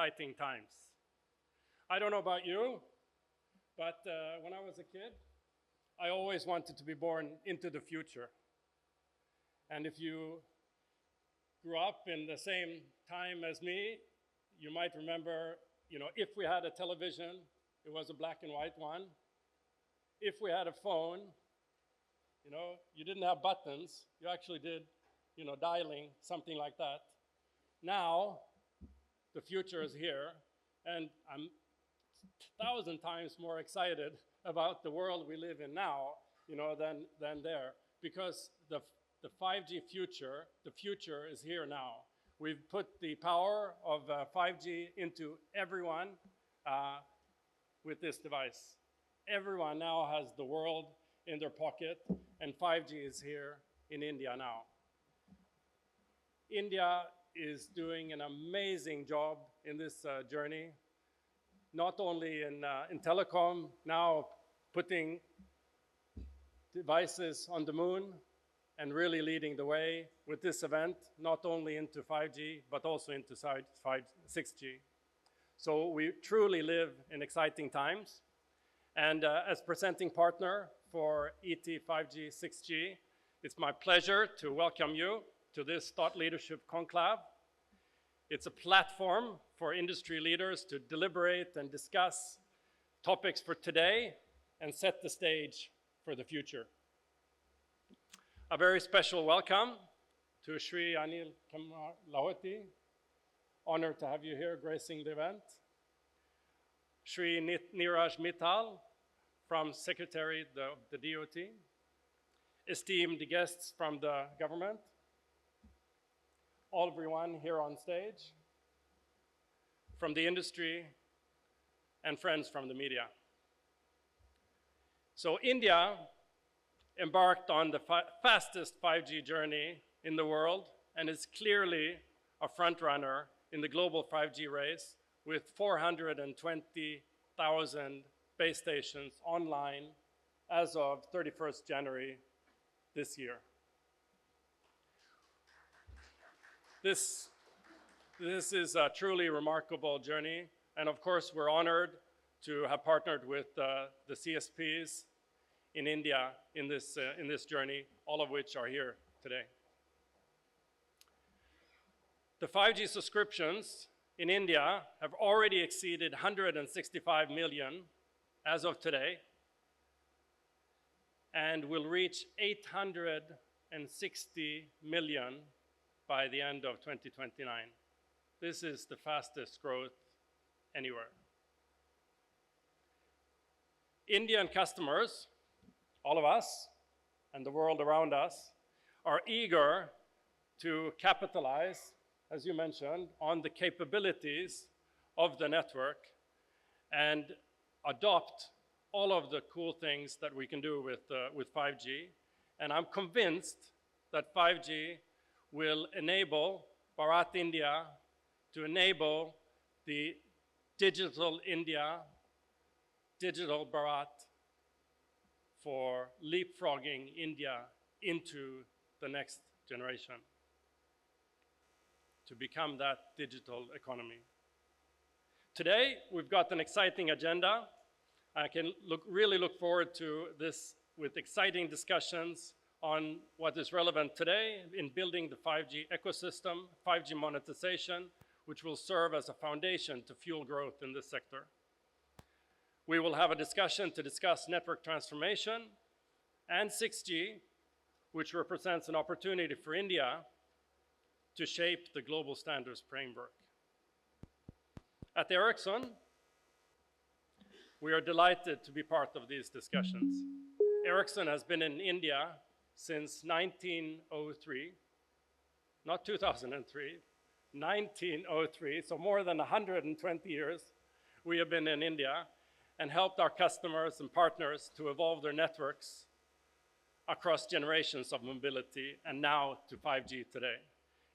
exciting times. I don't know about you, but when I was a kid, I always wanted to be born into the future. And if you grew up in the same time as me, you might remember, if we had a television, it was a black and white one. If we had a phone, you didn't have buttons. You actually did, dialing, something like that. Now, the future is here, and I'm 1,000 times more excited about the world we live in now, than there, because the 5G future, the future is here now. We've put the power of 5G into everyone with this device. Everyone now has the world in their pocket, and 5G is here in India now. India is doing an amazing job in this journey, not only in telecom, now putting devices on the moon and really leading the way with this event, not only into 5G, but also into 6G. So we truly live in exciting times. And as presenting partner for ET 5G 6G, it's my pleasure to welcome you to this Thought Leadership Conclave. It's a platform for industry leaders to deliberate and discuss topics for today and set the stage for the future. A very special welcome to Shri Anil Lahoti. Honored to have you here gracing the event. Shri Niraj Mittal from Secretary of the DOT. Esteemed guests from the government. Everyone here on stage, from the industry, and friends from the media. So India embarked on the fastest 5G journey in the world and is clearly a front runner in the global 5G race with 420,000 base stations online as of 31st January this year. This is a truly remarkable journey, and of course we're honored to have partnered with the CSPs in India in this journey, all of which are here today. The 5G subscriptions in India have already exceeded 165 million as of today, and will reach 860 million by the end of 2029. This is the fastest growth anywhere. Indian customers, all of us, and the world around us, are eager to capitalize, as you mentioned, on the capabilities of the network and adopt all of the cool things that we can do with 5G. And I'm convinced that 5G will enable Bharat India to enable the digital India, digital Bharat, for leapfrogging India into the next generation to become that digital economy. Today, we've got an exciting agenda. I can really look forward to this with exciting discussions on what is relevant today in building the 5G ecosystem, 5G monetization, which will serve as a foundation to fuel growth in this sector. We will have a discussion to discuss network transformation and 6G, which represents an opportunity for India to shape the global standards framework. At Ericsson, we are delighted to be part of these discussions. Ericsson has been in India since 1903, not 2003, 1903, so more than 120 years we have been in India and helped our customers and partners to evolve their networks across generations of mobility and now to 5G today.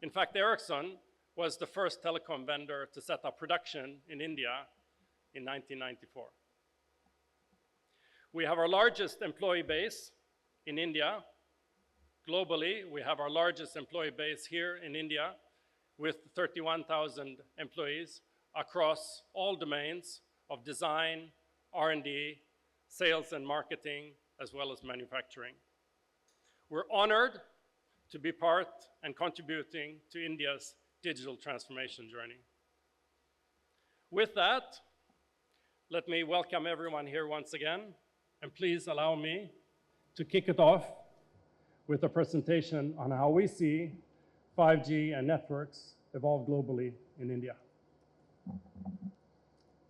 In fact, Ericsson was the first telecom vendor to set up production in India in 1994. We have our largest employee base in India. Globally, we have our largest employee base here in India with 31,000 employees, across all domains of design, R&D, sales and marketing, as well as manufacturing. We're honored to be part and contributing to India's digital transformation journey. With that, let me welcome everyone here once again, and please allow me to kick it off with a presentation on how we see 5G and networks evolve globally in India.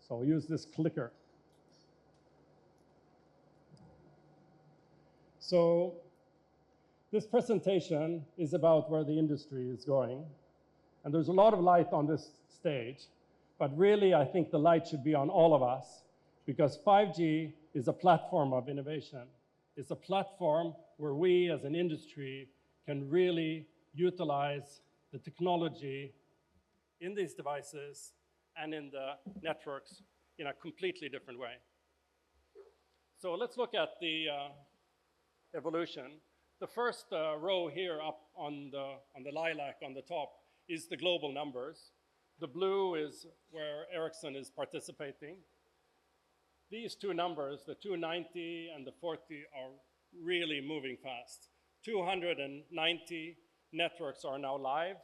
So I'll use this clicker. So this presentation is about where the industry is going. And there's a lot of light on this stage, but really I think the light should be on all of us, because 5G is a platform of innovation. It's a platform where we as an industry can really utilize the technology in these devices and in the networks in a completely different way. So let's look at the evolution. The first row here up on the lilac on the top is the global numbers. The blue is where Ericsson is participating. These two numbers, the 290 and the 40, are really moving fast. 290 networks are now live.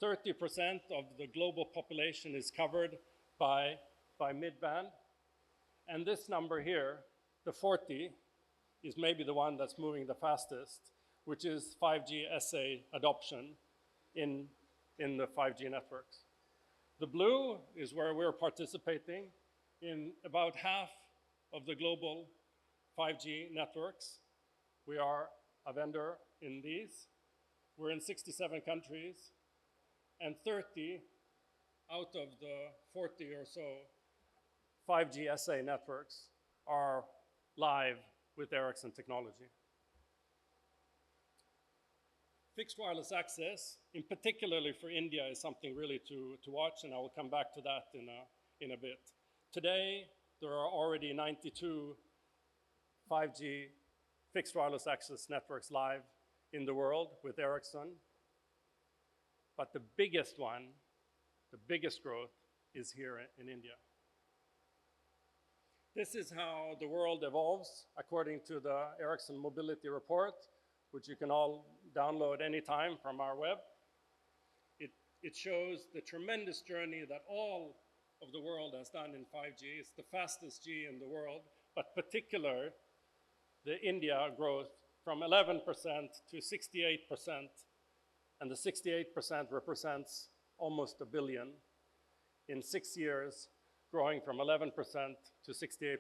30% of the global population is covered by mid-band. And this number here, the 40, is maybe the one that's moving the fastest, which is 5G SA adoption in the 5G networks. The blue is where we're participating in about half of the global 5G networks. We are a vendor in these. We're in 67 countries, and 30 out of the 40 or so 5G SA networks are live with Ericsson technology. Fixed wireless access, in particularly for India, is something really to watch, and I will come back to that in a bit. Today, there are already 92 5G fixed wireless access networks live in the world with Ericsson. But the biggest one, the biggest growth, is here in India. This is how the world evolves according to the Ericsson Mobility Report, which you can all download anytime from our web. It shows the tremendous journey that all of the world has done in 5G. It's the fastest G in the world, but particular the India growth from 11% to 68%, and the 68% represents almost $1 billion in 6 years, growing from 11% to 68%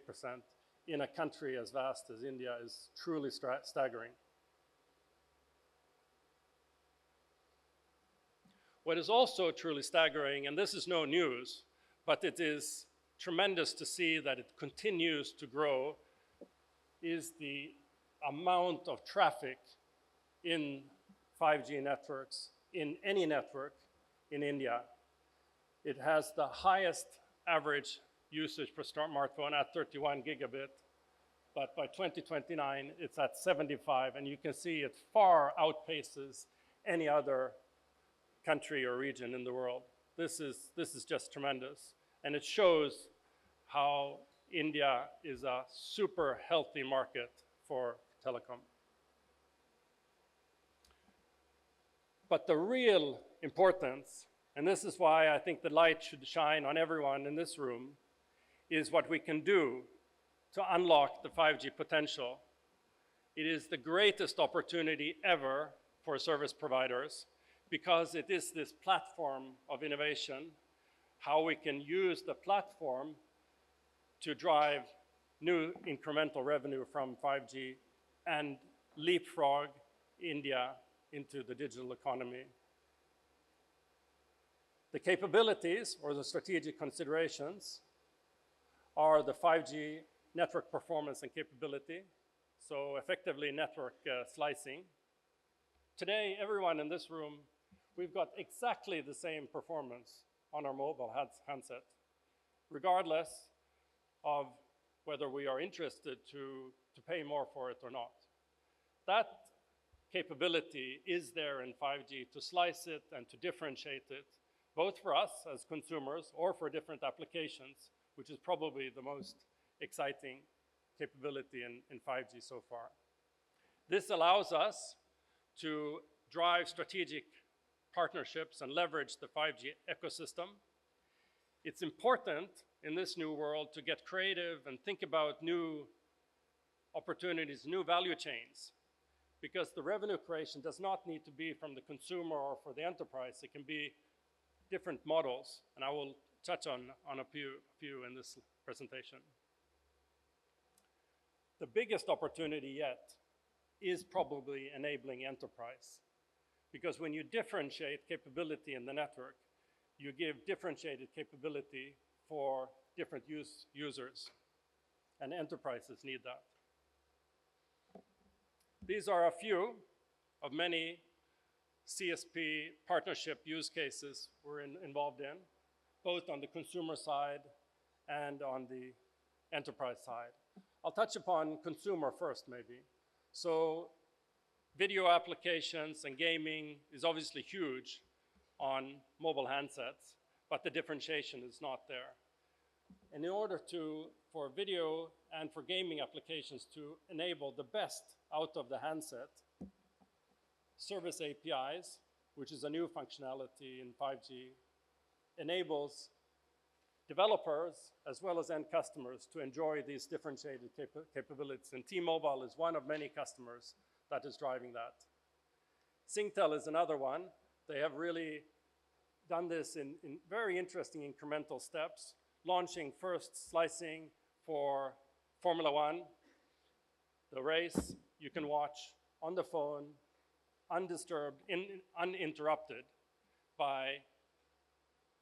in a country as vast as India is truly staggering. What is also truly staggering, and this is no news, but it is tremendous to see that it continues to grow, is the amount of traffic in 5G networks, in any network in India. It has the highest average usage per smartphone at 31 gigabit, but by 2029, it's at 75, and you can see it far outpaces any other country or region in the world. This is just tremendous, and it shows how India is a super healthy market for telecom. But the real importance, and this is why I think the light should shine on everyone in this room, is what we can do to unlock the 5G potential. It is the greatest opportunity ever for service providers, because it is this platform of innovation, how we can use the platform to drive new incremental revenue from 5G and leapfrog India into the digital economy. The capabilities, or the strategic considerations, are the 5G network performance and capability, so effectively network slicing. Today, everyone in this room, we've got exactly the same performance on our mobile handset, regardless of whether we are interested to pay more for it or not. That capability is there in 5G to slice it and to differentiate it both for us as consumers or for different applications, which is probably the most exciting capability in 5G so far. This allows us to drive strategic partnerships and leverage the 5G ecosystem. It's important in this new world to get creative and think about new opportunities, new value chains, because the revenue creation does not need to be from the consumer or for the enterprise. It can be different models, and I will touch on a few in this presentation. The biggest opportunity yet is probably enabling enterprise, because when you differentiate capability in the network, you give differentiated capability for different users, and enterprises need that. These are a few of many CSP partnership use cases we're involved in, both on the consumer side and on the enterprise side. I'll touch upon consumer first, maybe. So video applications and gaming is obviously huge on mobile handsets, but the differentiation is not there. And in order for video and for gaming applications to enable the best out of the handset, service APIs, which is a new functionality in 5G, enables developers as well as end customers to enjoy these differentiated capabilities. And T-Mobile is one of many customers that is driving that. Singtel is another one. They have really done this in very interesting incremental steps, launching first slicing for Formula One, the race you can watch on the phone, undisturbed, uninterrupted by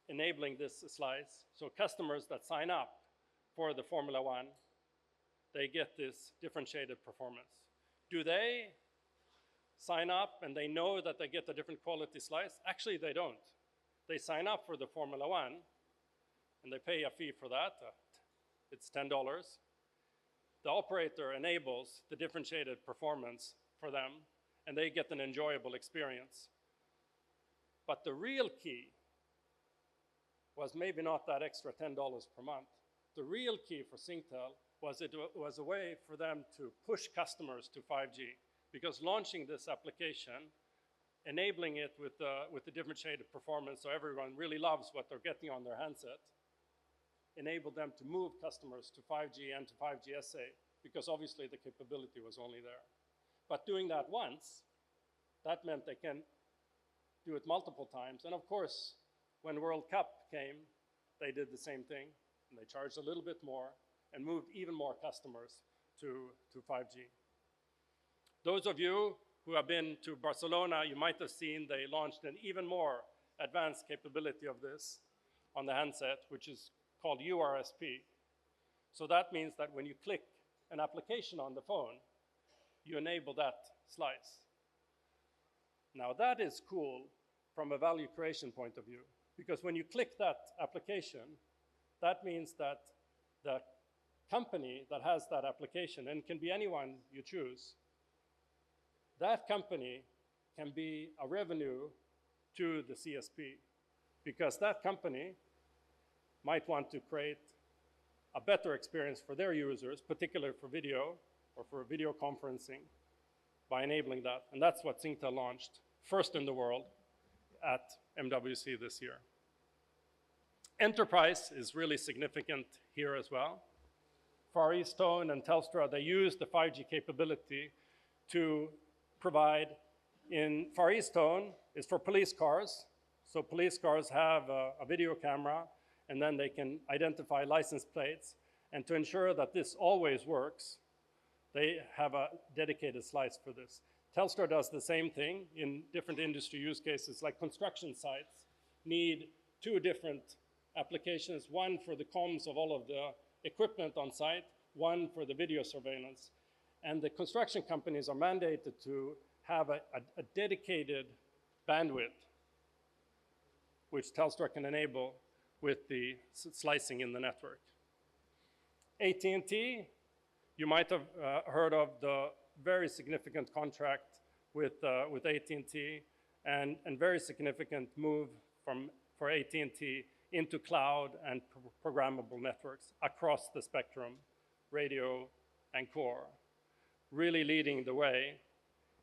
enabling this slice. So customers that sign up for the Formula One, they get this differentiated performance. Do they sign up and they know that they get a different quality slice? Actually, they don't. They sign up for the Formula One and they pay a fee for that. It's $10. The operator enables the differentiated performance for them, and they get an enjoyable experience. But the real key was maybe not that extra $10 per month. The real key for Singtel was it was a way for them to push customers to 5G, because launching this application, enabling it with the differentiated performance so everyone really loves what they're getting on their handset, enabled them to move customers to 5G and to 5G SA, because obviously the capability was only there. But doing that once, that meant they can do it multiple times. And of course, when World Cup came, they did the same thing, and they charged a little bit more and moved even more customers to 5G. Those of you who have been to Barcelona, you might have seen they launched an even more advanced capability of this on the handset, which is called URSP. So that means that when you click an application on the phone, you enable that slice. Now that is cool from a value creation point of view, because when you click that application, that means that the company that has that application, and can be anyone you choose, that company can be a revenue to the CSP, because that company might want to create a better experience for their users, particularly for video or for video conferencing, by enabling that. And that's what Singtel launched, first in the world at MWC this year. Enterprise is really significant here as well. Far EasTone and Telstra, they use the 5G capability to provide. In Far EasTone is for police cars. So police cars have a video camera, and then they can identify license plates. And to ensure that this always works, they have a dedicated slice for this. Telstra does the same thing in different industry use cases, like construction sites need two different applications, one for the comms of all of the equipment on site, one for the video surveillance. And the construction companies are mandated to have a dedicated bandwidth, which Telstra can enable with the slicing in the network. AT&T, you might have heard of the very significant contract with AT&T and very significant move from for AT&T into cloud and programmable networks across the spectrum, radio and core, really leading the way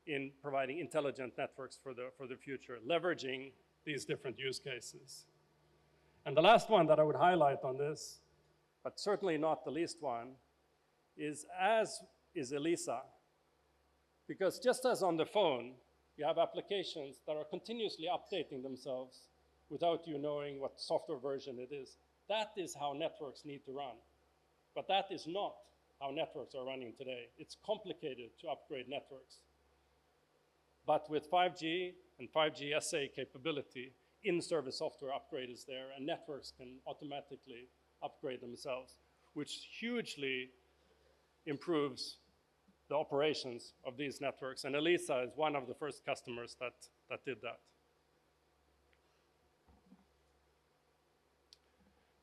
in providing intelligent networks for the future, leveraging these different use cases. And the last one that I would highlight on this, but certainly not the least one, is ELISA. Because just as on the phone, you have applications that are continuously updating themselves without you knowing what software version it is. That is how networks need to run. But that is not how networks are running today. It's complicated to upgrade networks. But with 5G and 5G SA capability, in-service software upgrade is there, and networks can automatically upgrade themselves, which hugely improves the operations of these networks. And ELISA is one of the first customers that did that.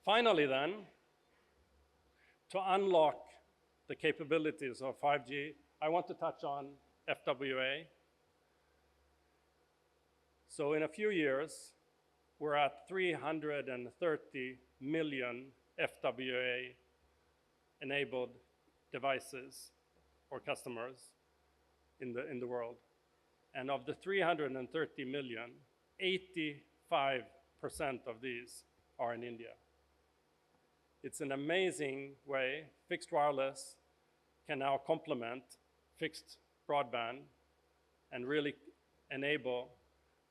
Finally then, to unlock the capabilities of 5G, I want to touch on FWA. So in a few years, we're at 330 million FWA-enabled devices or customers in the world. And of the 330 million, 85% of these are in India. It's an amazing way fixed wireless can now complement fixed broadband and really enable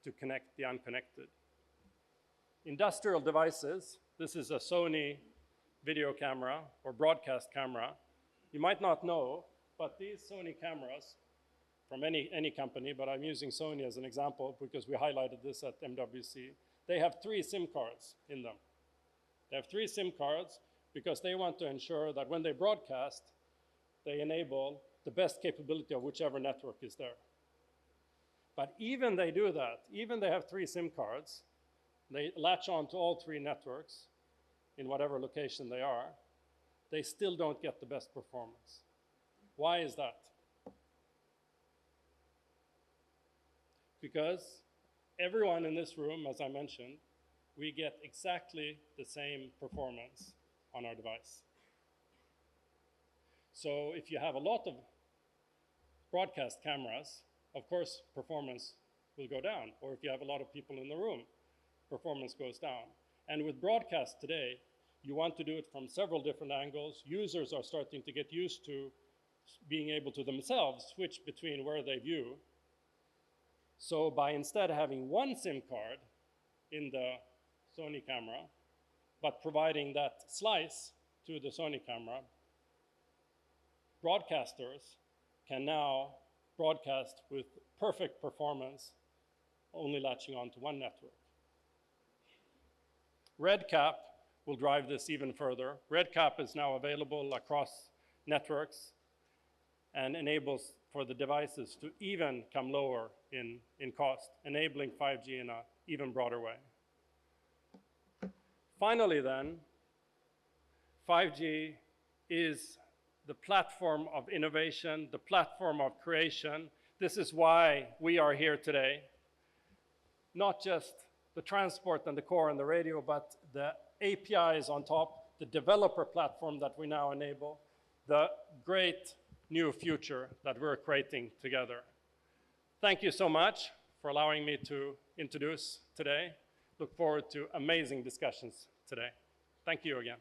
to connect the unconnected. Industrial devices, this is a Sony video camera or broadcast camera. You might not know, but these Sony cameras from any company, but I'm using Sony as an example because we highlighted this at MWC, they have 3 SIM cards in them. They have 3 SIM cards because they want to ensure that when they broadcast, they enable the best capability of whichever network is there. But even they do that, even they have 3 SIM cards, they latch on to all 3 networks in whatever location they are, they still don't get the best performance. Why is that? Because everyone in this room, as I mentioned, we get exactly the same performance on our device. So if you have a lot of broadcast cameras, of course, performance will go down. Or if you have a lot of people in the room, performance goes down. And with broadcast today, you want to do it from several different angles. Users are starting to get used to being able to themselves switch between where they view. So by instead having 1 SIM card in the Sony camera, but providing that slice to the Sony camera, broadcasters can now broadcast with perfect performance, only latching on to 1 network. RedCap will drive this even further. RedCap is now available across networks and enables for the devices to even come lower in cost, enabling 5G in an even broader way. Finally then, 5G is the platform of innovation, the platform of creation. This is why we are here today. Not just the transport and the core and the radio, but the APIs on top, the developer platform that we now enable, the great new future that we're creating together. Thank you so much for allowing me to introduce today. Look forward to amazing discussions today. Thank you again.